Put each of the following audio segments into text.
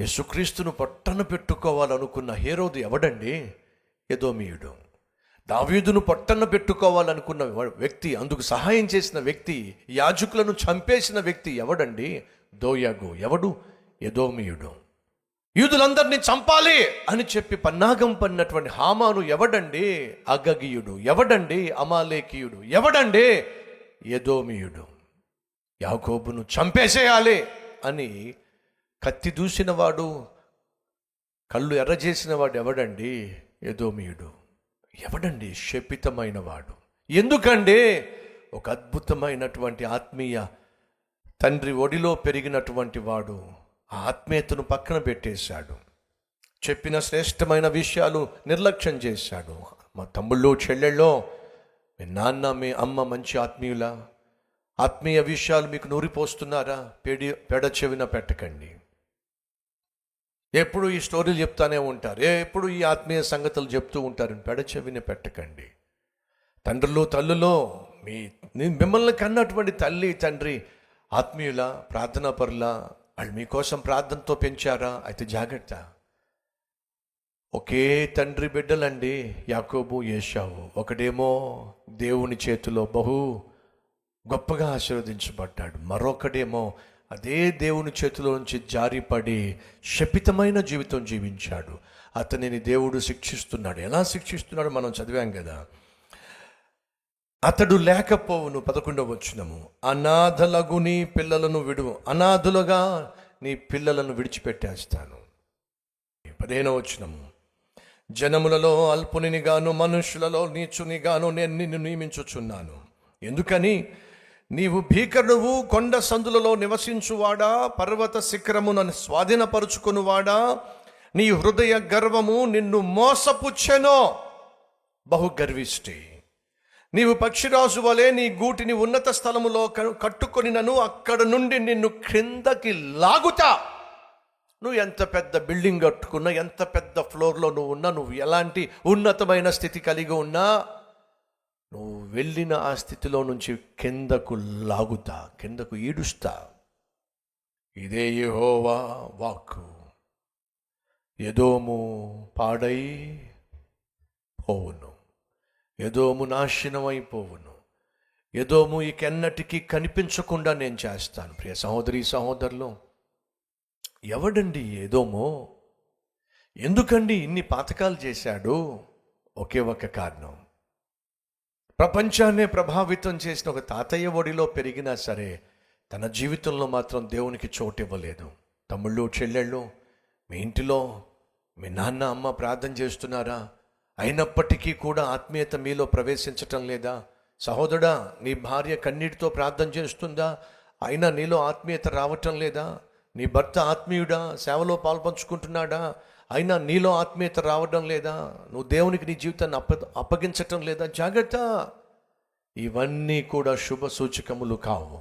యేసుక్రీస్తును పొట్టన పెట్టుకోవాలనుకున్న హేరోదు ఎవడండి? ఎదోమీయుడు. దావీదును పొట్టన పెట్టుకోవాలనుకున్న వ్యక్తి, అందుకు సహాయం చేసిన వ్యక్తి, యాజకులను చంపేసిన వ్యక్తి ఎవడండి? దోయగు. ఎవడు? ఎదోమీయుడు. యూదులందరినీ చంపాలి అని చెప్పి పన్నాగం పడినటువంటి హామాను ఎవడండి? అగగీయుడు. ఎవడండి? అమాలేకీయుడు. ఎవడండి? ఎదోమీయుడు. యాకోబును చంపేసేయాలి అని కత్తి దూసినవాడు, కళ్ళు ఎర్రజేసిన వాడు ఎవడండి? ఎదోమీయుడు. ఎవడండి? శపితమైన వాడు. ఎందుకండి? ఒక అద్భుతమైనటువంటి ఆత్మీయ తండ్రి ఒడిలో పెరిగినటువంటి వాడు ఆ ఆత్మీయతను పక్కన పెట్టేశాడు. చెప్పిన శ్రేష్టమైన విషయాలు నిర్లక్ష్యం చేశాడు. మా తమ్ముళ్ళు చెల్లెళ్ళో, మీ నాన్న మీ అమ్మ మంచి ఆత్మీయులా? ఆత్మీయ విషయాలు మీకు నూరిపోస్తున్నారా? పెడ చెవిన పెట్టకండి. ఎప్పుడు ఈ స్టోరీలు చెప్తానే ఉంటారు, ఎప్పుడు ఈ ఆత్మీయ సంగతులు చెప్తూ ఉంటారు. పెడ చెవిన పెట్టకండి. తండ్రులు తల్లులో మిమ్మల్ని కన్నటువంటి తల్లి తండ్రి ఆత్మీయుల, ప్రార్థనా పరుల, వాళ్ళు మీకోసం ప్రార్థనతో పెంచారా? అయితే జాగ్రత్త. ఒకే తండ్రి బిడ్డలండి యాకోబు, ఏశావు. ఒకడేమో దేవుని చేతిలో బహు గొప్పగా ఆశీర్వదించబడ్డాడు, మరొకడేమో అదే దేవుని చేతిలో నుంచి జారిపడి శపితమైన జీవితం జీవించాడు. అతనిని దేవుడు శిక్షిస్తున్నాడు. ఎలా శిక్షిస్తున్నాడు మనం చదివాం కదా. అతడు లేకపోవును. 11వ వచనము, అనాథలగు నీ పిల్లలను విడువు, అనాథులుగా నీ పిల్లలను విడిచిపెట్టేస్తాను. 15వ వచనము, జనములలో అల్పునిని గాను మనుషులలో నీచుని గాను నేను నిన్ను నియమించుచున్నాను. ఎందుకని? నీవు భీకరుడువు, కొండ సందులలో నివసించువాడా, పర్వత శిఖరమును స్వాధీనపరుచుకునివాడా, నీ హృదయ గర్వము నిన్ను మోసపుచ్చెనో. బహు గర్విష్టి. నీవు పక్షిరాజు వలె నీ గూటిని ఉన్నత స్థలములో కట్టుకొనినను అక్కడ నుండి నిన్ను క్రిందకి లాగుతా. నువ్వు ఎంత పెద్ద బిల్డింగ్ కట్టుకున్నా, ఎంత పెద్ద ఫ్లోర్లో నువ్వు ఉన్నా, నువ్వు ఎలాంటి ఉన్నతమైన స్థితి కలిగి ఉన్నా, నువ్వు వెళ్ళిన ఆ స్థితిలో నుంచి కిందకు లాగుతా, కిందకు ఈడుస్తా. ఇదే యెహోవా వాక్కు. ఎదోము పాడై పోవును, ఎదోము నాశనమైపోవును, ఎదోము ఇకెన్నటికీ కనిపించకుండా నేను చేస్తాను. ప్రియ సహోదరి సహోదరులు, ఎవడండి ఎదోము? ఎందుకండి ఇన్ని పాతకాలు చేశాడు? ఒకే ఒక కారణం. ప్రపంచాన్నే ప్రభావితం చేసిన ఒక తాతయ్య ఒడిలో పెరిగినా సరే తన జీవితంలో మాత్రం దేవునికి చోటు ఇవ్వలేదు. తమ్ముళ్ళు చెల్లెళ్ళు, మీ ఇంటిలో మీ నాన్న అమ్మ ప్రార్థన చేస్తున్నారా? అయినప్పటికీ కూడా ఆత్మీయత మీలో ప్రవేశించటం లేదా? సహోదరుడా, నీ భార్య కన్నీటితో ప్రార్థన చేస్తుందా? అయినా నీలో ఆత్మీయత రావటం లేదా? నీ భర్త ఆత్మీయుడా, సేవలో పాల్పంచుకుంటున్నాడా? అయినా నీలో ఆత్మీయత రావడం లేదా? నువ్వు దేవునికి నీ జీవితాన్ని అప్పగించటం లేదా? జాగ్రత్త. ఇవన్నీ కూడా శుభ సూచకములు కావు.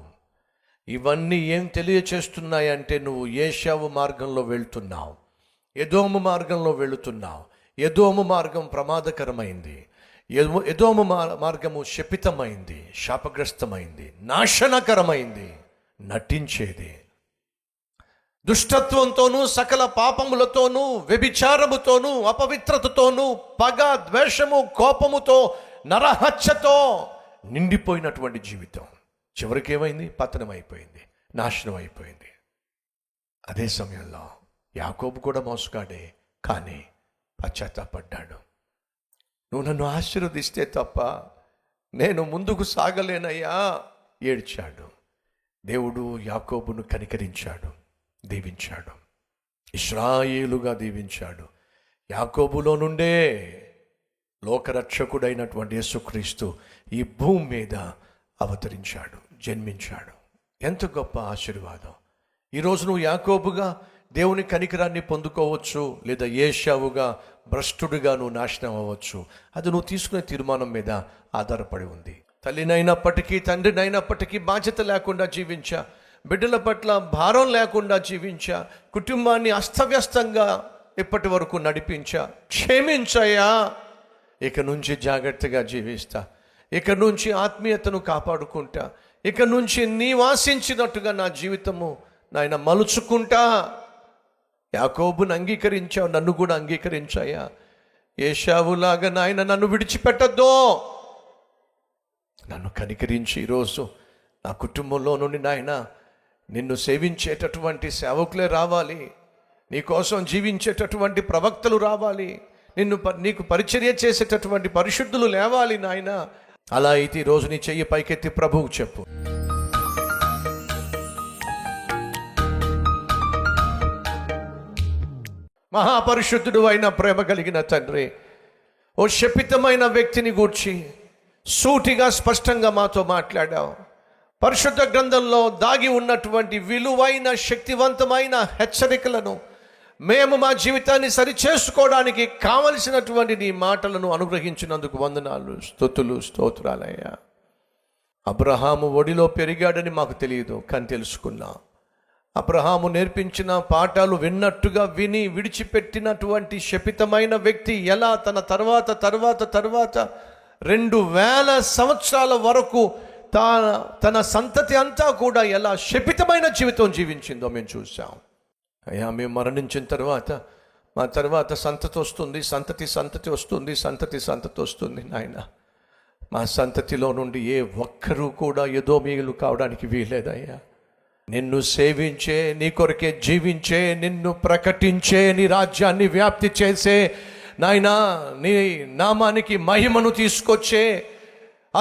ఇవన్నీ ఏం తెలియచేస్తున్నాయంటే నువ్వు ఏశావు మార్గంలో వెళ్తున్నావు, ఎదోము మార్గంలో వెళుతున్నావు. ఎదోము మార్గం ప్రమాదకరమైంది. ఎదోము మార్గము శపితమైంది, శాపగ్రస్తమైంది, నాశనకరమైంది, నటించేది. దుష్టత్వంతోనూ సకల పాపములతోనూ వ్యభిచారముతోనూ అపవిత్రతతోనూ పగ, ద్వేషము, కోపముతో, నరహత్యతో నిండిపోయినటువంటి జీవితం. చివరికి ఏమైంది? పతనం అయిపోయింది, నాశనం అయిపోయింది. అదే సమయంలో యాకోబు కూడా మోసగాడే, కానీ పశ్చాత్తాపడ్డాడు. నువ్వు నన్ను ఆశీర్వదిస్తే తప్ప నేను ముందుకు సాగలేనయ్యా ఏడ్చాడు. దేవుడు యాకోబును కనికరించాడు, దీవించాడు, ఇశ్రాయేలుగా దీవించాడు. యాకోబులో నుండే లోకరక్షకుడైనటువంటి యేసుక్రీస్తు ఈ భూమి మీద అవతరించాడు, జన్మించాడు. ఎంత గొప్ప ఆశీర్వాదం! ఈరోజు నువ్వు యాకోబుగా దేవుని కనికరాన్ని పొందుకోవచ్చు, లేదా ఏశావుగా భ్రష్టుడిగా నువ్వు నాశనం అవ్వచ్చు. అది నువ్వు తీసుకునే తీర్మానం మీద ఆధారపడి ఉంది. తల్లినైనప్పటికీ తండ్రినైనప్పటికీ బాధ్యత లేకుండా జీవించా, బిడ్డల పట్ల భారం లేకుండా జీవించా, కుటుంబాన్ని అస్తవ్యస్తంగా ఇప్పటి వరకు నడిపించా. క్షమించయ్యా, ఇక నుంచి జాగ్రత్తగా జీవిస్తా, ఇక నుంచి ఆత్మీయతను కాపాడుకుంటా, ఇక నుంచి నీ వాసించినట్టుగా నా జీవితము నాయన మలుచుకుంటా. యాకోబును అంగీకరించావు, నన్ను కూడా అంగీకరించాయా. ఏశావులాగా నాయన నన్ను విడిచిపెట్టద్దు. నన్ను కనికరించి ఈరోజు నా కుటుంబంలో నుండి నాయన నిన్ను సేవించేటటువంటి సేవకులే రావాలి, నీకోసం జీవించేటటువంటి ప్రవక్తలు రావాలి, నీకు పరిచర్య చేసేటటువంటి పరిశుద్ధులు లేవాలి నాయన. అలా అయితే ఈరోజు నీ చెయ్యి పైకెత్తి ప్రభువుకు చెప్పు. మహాపరిశుద్ధుడు అయిన ప్రేమ కలిగిన తండ్రి, ఓ శపితమైన వ్యక్తిని గూర్చి సూటిగా స్పష్టంగా మాతో మాట్లాడావు. పరిశుద్ధ గ్రంథంలో దాగి ఉన్నటువంటి విలువైన శక్తివంతమైన హెచ్చరికలను మేము మా జీవితాన్ని సరిచేసుకోవడానికి కావలసినటువంటి నీ మాటలను అనుగ్రహించినందుకు వందనాలు, స్తుతులు, స్తోత్రాలయ్యా. అబ్రహాము ఒడిలో పెరిగాడని మాకు తెలియదు, కానీ తెలుసుకున్నా. అబ్రహాము నేర్పించిన పాఠాలు విన్నట్టుగా విని విడిచిపెట్టినటువంటి శపితమైన వ్యక్తి ఎలా తన తర్వాత 2000 సంవత్సరాల వరకు తన సంతతి అంతా కూడా ఎలా శపితమైన జీవితం జీవించిందో మేము చూసాం. అయ్యా, మేము మరణించిన తర్వాత మా తర్వాత సంతతి వస్తుంది, సంతతి వస్తుంది నాయన. మా సంతతిలో నుండి ఏ ఒక్కరూ కూడా ఎదోమీయులు కావడానికి వీల్లేదయ్యా. నిన్ను సేవించే, నీ కొరకే జీవించే, నిన్ను ప్రకటించే, నీ రాజ్యాన్ని వ్యాప్తి చేసే నాయనా, నీ నామానికి మహిమను తీసుకొచ్చే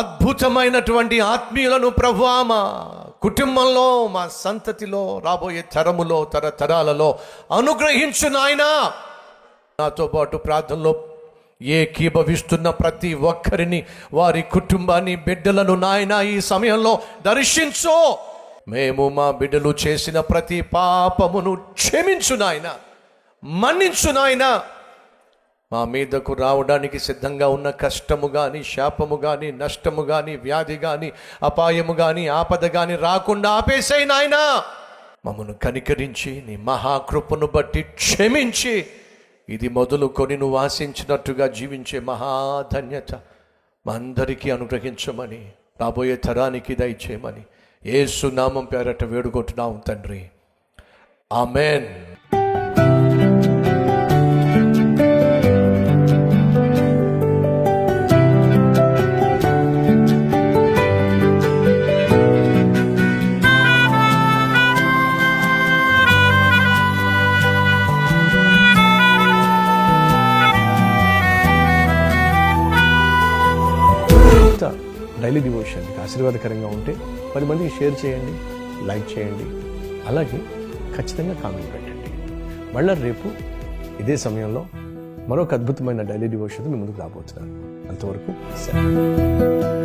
అద్భుతమైనటువంటి ఆత్మీయులను ప్రభువా మా కుటుంబంలో, మా సంతతిలో, రాబోయే తరములో, తరతరాలలో అనుగ్రహించు నాయనా. నాతో పాటు ప్రార్థనలో ఏకీభవిస్తున్న ప్రతి ఒక్కరిని, వారి కుటుంబాన్ని, బిడ్డలను నాయనా ఈ సమయంలో దర్శించు. మేము మా బిడ్డలు చేసిన ప్రతి పాపమును క్షమించు నాయనా, మన్నించు నాయనా. మా మీదకు రావడానికి సిద్ధంగా ఉన్న కష్టము కానీ, శాపము కానీ, నష్టము కానీ, వ్యాధి కానీ, అపాయము కానీ, ఆపద కానీ రాకుండా ఆపేసేయి నాయనా. మమ్మను కనికరించి నీ మహాకృపను బట్టి క్షమించి ఇది మొదలుకొని నువ్వు ఆశించినట్టుగా జీవించే మహాధన్యత మా అందరికీ అనుగ్రహించమని, రాబోయే తరానికి దయచేయమని యేసు నామం పేరట వేడుకుంటున్నాం తండ్రి, ఆమెన్. డైలీ డివోషన్ మీకు ఆశీర్వాదకరంగా ఉంటే 10 మందికి షేర్ చేయండి, లైక్ చేయండి, అలాగే ఖచ్చితంగా కామెంట్ పెట్టండి. మళ్ళీ రేపు ఇదే సమయంలో మరొక అద్భుతమైన డైలీ డివోషన్ మీ ముందుకు రాబోతున్నాను. అంతవరకు సెలవు.